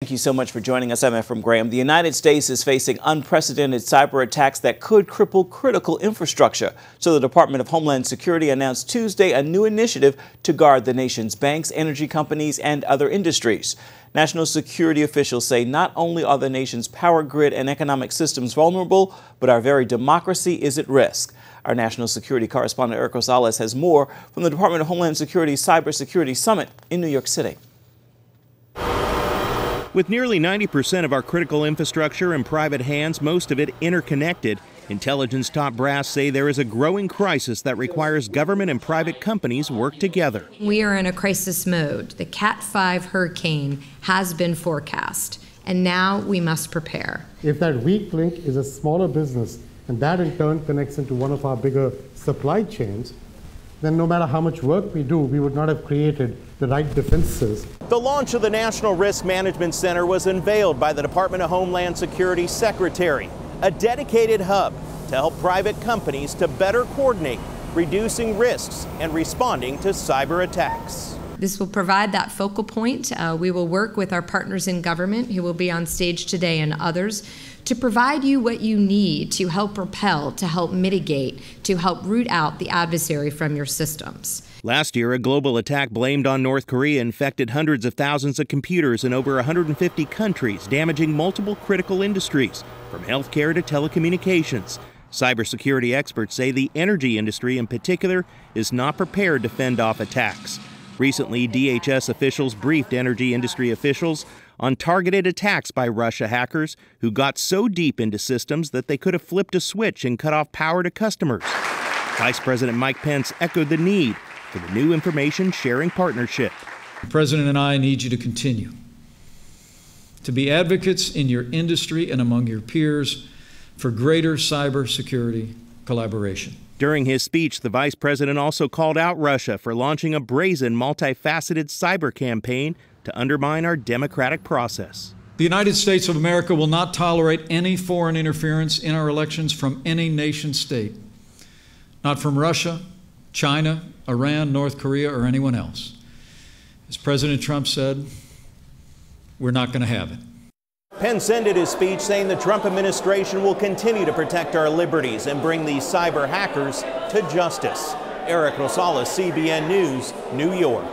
Thank you so much for joining us. I'm Ephraim Graham. The United States is facing unprecedented cyber attacks that could cripple critical infrastructure. So the Department of Homeland Security announced Tuesday a new initiative to guard the nation's banks, energy companies, and other industries. National security officials say not only are the nation's power grid and economic systems vulnerable, but our very democracy is at risk. Our national security correspondent Eric Rosales has more from the Department of Homeland Security's Cybersecurity Summit in New York City. With nearly 90% of our critical infrastructure in private hands, most of it interconnected, intelligence top brass say there is a growing crisis that requires government and private companies work together. We are in a crisis mode. The Cat 5 hurricane has been forecast, and now we must prepare. If that weak link is a smaller business, and that in turn connects into one of our bigger supply chains, then no matter how much work we do, we would not have created the right defenses. The launch of the National Risk Management Center was unveiled by the Department of Homeland Security Secretary, a dedicated hub to help private companies to better coordinate, reducing risks and responding to cyber attacks. This will provide that focal point. We will work with our partners in government who will be on stage today and others to provide you what you need to help repel, to help mitigate, to help root out the adversary from your systems. Last year, a global attack blamed on North Korea infected hundreds of thousands of computers in over 150 countries, damaging multiple critical industries, from healthcare to telecommunications. Cybersecurity experts say the energy industry in particular is not prepared to fend off attacks. Recently, DHS officials briefed energy industry officials on targeted attacks by Russia hackers who got so deep into systems that they could have flipped a switch and cut off power to customers. Vice President Mike Pence echoed the need for the new information sharing partnership. The President and I need you to continue to be advocates in your industry and among your peers for greater cybersecurity collaboration. During his speech, the Vice President also called out Russia for launching a brazen, multifaceted cyber campaign to undermine our democratic process. The United States of America will not tolerate any foreign interference in our elections from any nation state, not from Russia, China, Iran, North Korea, or anyone else. As President Trump said, we're not going to have it. Pence ended his speech saying the Trump administration will continue to protect our liberties and bring these cyber hackers to justice. Eric Rosales, CBN News, New York.